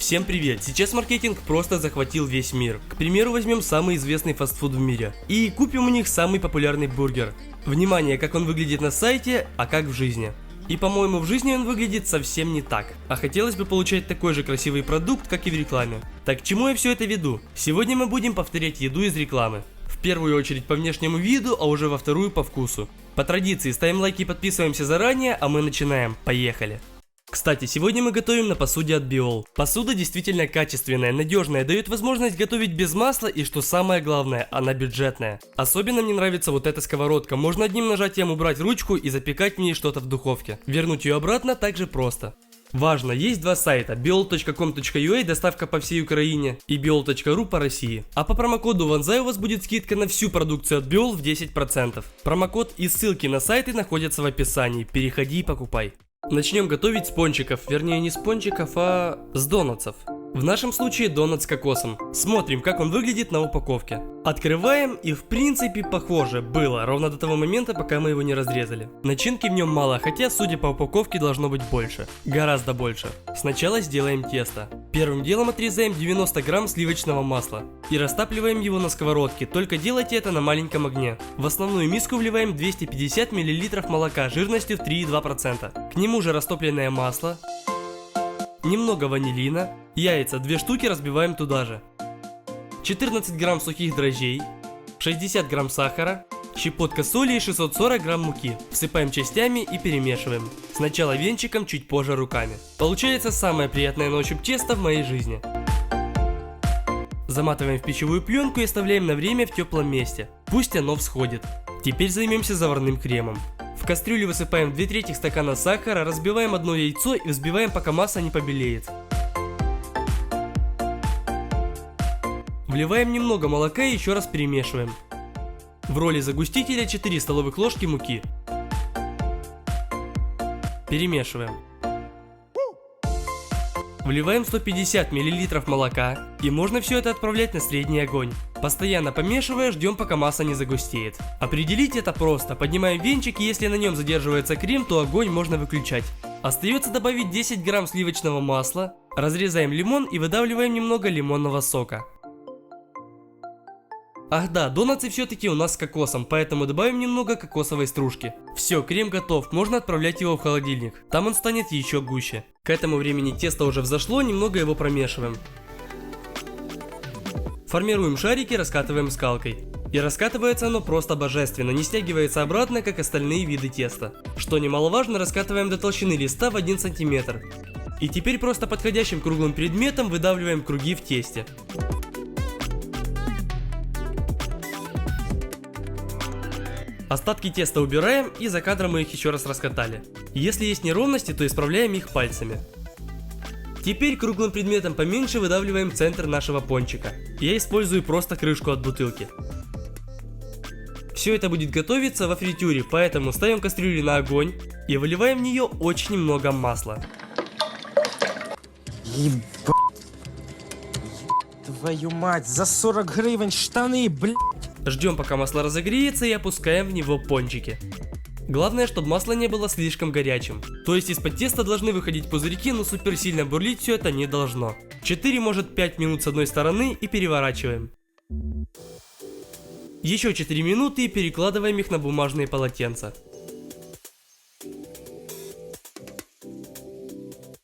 Всем привет! Сейчас маркетинг просто захватил весь мир. К примеру, возьмем самый известный фастфуд в мире и купим у них самый популярный бургер. Внимание, как он выглядит на сайте, а как в жизни. И по-моему, в жизни он выглядит совсем не так. А хотелось бы получать такой же красивый продукт, как и в рекламе. Так к чему я все это веду? Сегодня мы будем повторять еду из рекламы. В первую очередь по внешнему виду, а уже во вторую по вкусу. По традиции ставим лайки и подписываемся заранее, а мы начинаем. Поехали! Кстати, сегодня мы готовим на посуде от Biol. Посуда действительно качественная, надежная, дает возможность готовить без масла и, что самое главное, она бюджетная. Особенно мне нравится вот эта сковородка, можно одним нажатием убрать ручку и запекать в ней что-то в духовке. Вернуть ее обратно также просто. Важно, есть два сайта, biol.com.ua, доставка по всей Украине, и biol.ru по России. А по промокоду Vanzai у вас будет скидка на всю продукцию от Biol в 10%. Промокод и ссылки на сайты находятся в описании, переходи и покупай. Начнем готовить с пончиков, вернее не с пончиков, а с донатсов. В нашем случае донат с кокосом. Смотрим, как он выглядит на упаковке. Открываем, и в принципе похоже было, ровно до того момента, пока мы его не разрезали. Начинки в нем мало, хотя судя по упаковке должно быть больше. Гораздо больше. Сначала сделаем тесто. Первым делом отрезаем 90 грамм сливочного масла. И растапливаем его на сковородке, только делайте это на маленьком огне. В основную миску вливаем 250 мл молока жирностью в 3,2%. К нему же растопленное масло. Немного ванилина, яйца 2 штуки разбиваем туда же, 14 грамм сухих дрожжей, 60 грамм сахара, щепотка соли и 640 грамм муки. Всыпаем частями и перемешиваем. Сначала венчиком, чуть позже руками. Получается самое приятное на ощупь тесто в моей жизни. Заматываем в пищевую пленку и оставляем на время в теплом месте. Пусть оно всходит. Теперь займемся заварным кремом. В кастрюлю высыпаем 2/3 стакана сахара, разбиваем одно яйцо и взбиваем, пока масса не побелеет. Вливаем немного молока и еще раз перемешиваем. В роли загустителя 4 столовых ложки муки. Перемешиваем. Вливаем 150 мл молока, и можно все это отправлять на средний огонь. Постоянно помешивая, ждем, пока масса не загустеет. Определить это просто. Поднимаем венчик, и если на нем задерживается крем, то огонь можно выключать. Остается добавить 10 грамм сливочного масла, разрезаем лимон и выдавливаем немного лимонного сока. Ах да, донатсы все-таки у нас с кокосом, поэтому добавим немного кокосовой стружки. Все, крем готов, можно отправлять его в холодильник, там он станет еще гуще. К этому времени тесто уже взошло, немного его промешиваем. Формируем шарики, раскатываем скалкой. И раскатывается оно просто божественно, не стягивается обратно, как остальные виды теста. Что немаловажно, раскатываем до толщины листа в 1 см. И теперь просто подходящим круглым предметом выдавливаем круги в тесте. Остатки теста убираем, и за кадром мы их еще раз раскатали. Если есть неровности, то исправляем их пальцами. Теперь круглым предметом поменьше выдавливаем центр нашего пончика. Я использую просто крышку от бутылки. Все это будет готовиться во фритюре, поэтому ставим кастрюлю на огонь и выливаем в нее очень много масла. Твою мать, за 40 гривен штаны, блядь. Ждем, пока масло разогреется, и опускаем в него пончики. Главное, чтобы масло не было слишком горячим. То есть из-под теста должны выходить пузырьки, но супер сильно бурлить все это не должно. 4, может 5 минут с одной стороны и переворачиваем. Еще 4 минуты и перекладываем их на бумажные полотенца.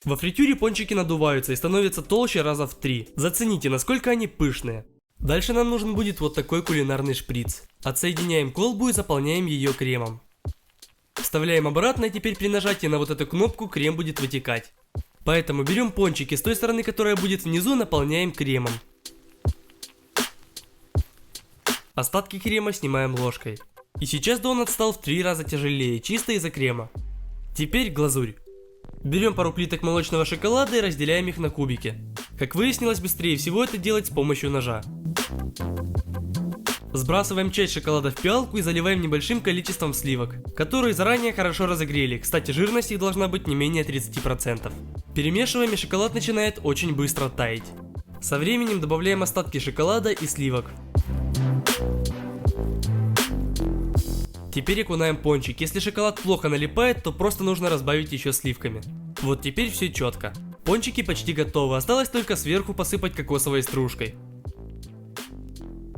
Во фритюре пончики надуваются и становятся толще раза в 3. Зацените, насколько они пышные. Дальше нам нужен будет вот такой кулинарный шприц. Отсоединяем колбу и заполняем ее кремом. Вставляем обратно, и теперь при нажатии на вот эту кнопку крем будет вытекать. Поэтому берем пончики с той стороны, которая будет внизу, наполняем кремом. Остатки крема снимаем ложкой. И сейчас донат стал в 3 раза тяжелее, чисто из-за крема. Теперь глазурь. Берем пару плиток молочного шоколада и разделяем их на кубики. Как выяснилось, быстрее всего это делать с помощью ножа. Сбрасываем часть шоколада в пиалку и заливаем небольшим количеством сливок, которые заранее хорошо разогрели. Кстати, жирность их должна быть не менее 30%. Перемешиваем, и шоколад начинает очень быстро таять. Со временем добавляем остатки шоколада и сливок. Теперь окунаем пончик. Если шоколад плохо налипает, то просто нужно разбавить еще сливками. Вот теперь все четко. Пончики почти готовы, осталось только сверху посыпать кокосовой стружкой.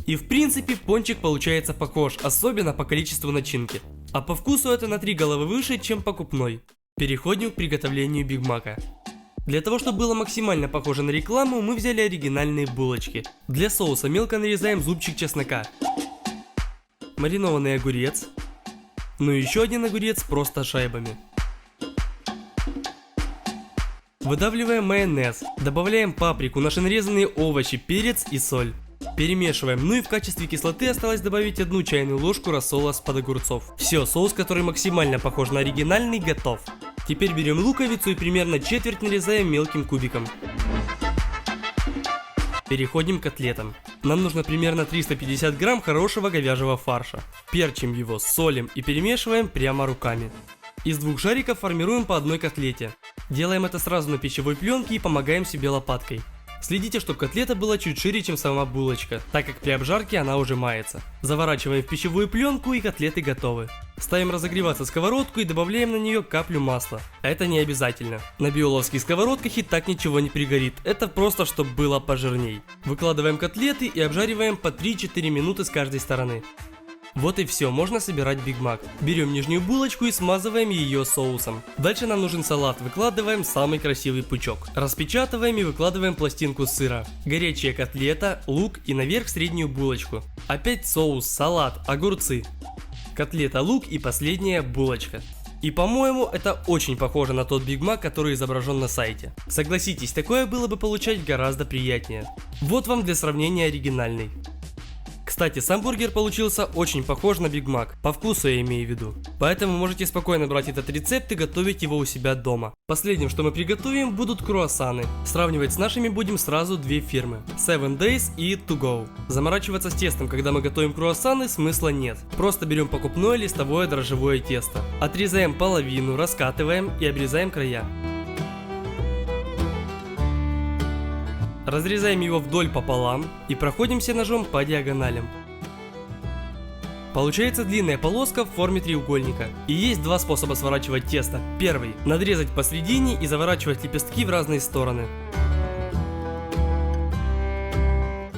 И в принципе пончик получается похож, особенно по количеству начинки. А по вкусу это на 3 головы выше, чем покупной. Переходим к приготовлению Биг Мака. Для того, чтобы было максимально похоже на рекламу, мы взяли оригинальные булочки. Для соуса мелко нарезаем зубчик чеснока, маринованный огурец, ну и еще один огурец просто шайбами. Выдавливаем майонез, добавляем паприку, наши нарезанные овощи, перец и соль. Перемешиваем, ну и в качестве кислоты осталось добавить 1 чайную ложку рассола с-под огурцов. Все, соус, который максимально похож на оригинальный, готов. Теперь берем луковицу и примерно четверть нарезаем мелким кубиком. Переходим к котлетам. Нам нужно примерно 350 грамм хорошего говяжьего фарша. Перчим его, солим и перемешиваем прямо руками. Из 2 шариков формируем по 1 котлете. Делаем это сразу на пищевой пленке и помогаем себе лопаткой. Следите, чтобы котлета была чуть шире, чем сама булочка, так как при обжарке она уже мается. Заворачиваем в пищевую пленку и котлеты готовы. Ставим разогреваться сковородку и добавляем на нее каплю масла. Это не обязательно. На биоловских сковородках и так ничего не пригорит, это просто чтобы было пожирней. Выкладываем котлеты и обжариваем по 3-4 минуты с каждой стороны. Вот и все, можно собирать Биг Мак. Берем нижнюю булочку и смазываем ее соусом. Дальше нам нужен салат, выкладываем самый красивый пучок. Распечатываем и выкладываем пластинку сыра. Горячая котлета, лук и наверх среднюю булочку. Опять соус, салат, огурцы. Котлета, лук и последняя булочка. И по-моему, это очень похоже на тот Биг Мак, который изображен на сайте. Согласитесь, такое было бы получать гораздо приятнее. Вот вам для сравнения оригинальный. Кстати, сам бургер получился очень похож на Биг Мак, по вкусу я имею в виду. Поэтому можете спокойно брать этот рецепт и готовить его у себя дома. Последним, что мы приготовим, будут круассаны. Сравнивать с нашими будем сразу 2 фирмы: 7 Days и To Go. Заморачиваться с тестом, когда мы готовим круассаны, смысла нет. Просто берем покупное листовое дрожжевое тесто. Отрезаем половину, раскатываем и обрезаем края. Разрезаем его вдоль пополам и проходимся ножом по диагоналям. Получается длинная полоска в форме треугольника. И есть 2 способа сворачивать тесто. Первый – надрезать посередине и заворачивать лепестки в разные стороны.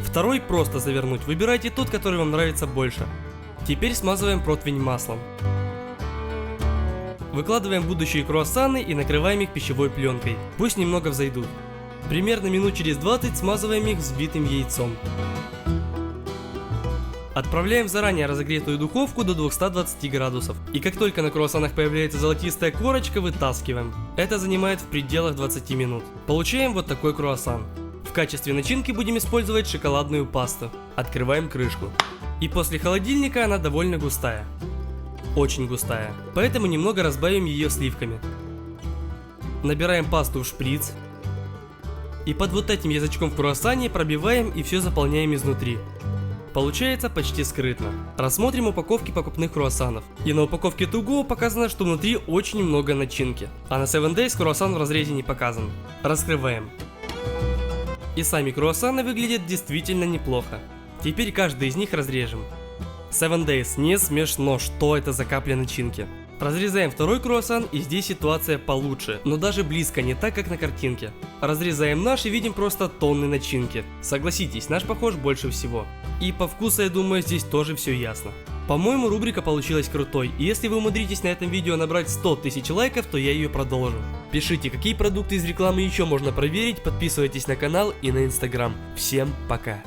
Второй – просто завернуть. Выбирайте тот, который вам нравится больше. Теперь смазываем противень маслом. Выкладываем будущие круассаны и накрываем их пищевой пленкой. Пусть немного взойдут. Примерно минут через 20 смазываем их взбитым яйцом. Отправляем в заранее разогретую духовку до 220 градусов. И как только на круассанах появляется золотистая корочка, вытаскиваем. Это занимает в пределах 20 минут. Получаем вот такой круассан. В качестве начинки будем использовать шоколадную пасту. Открываем крышку. И после холодильника она довольно густая. Очень густая. Поэтому немного разбавим ее сливками. Набираем пасту в шприц. И под вот этим язычком в круассане пробиваем и все заполняем изнутри. Получается почти скрытно. Рассмотрим упаковки покупных круассанов. И на упаковке To Go показано, что внутри очень много начинки. А на 7 Days круассан в разрезе не показан. Раскрываем. И сами круассаны выглядят действительно неплохо. Теперь каждый из них разрежем. 7 Days, не смешно, что это за капля начинки. Разрезаем второй круассан, и здесь ситуация получше, но даже близко не так, как на картинке. Разрезаем наш и видим просто тонны начинки. Согласитесь, наш похож больше всего. И по вкусу, я думаю, здесь тоже все ясно. По-моему, рубрика получилась крутой, и если вы умудритесь на этом видео набрать 100 тысяч лайков, то я ее продолжу. Пишите, какие продукты из рекламы еще можно проверить, подписывайтесь на канал и на Instagram. Всем пока!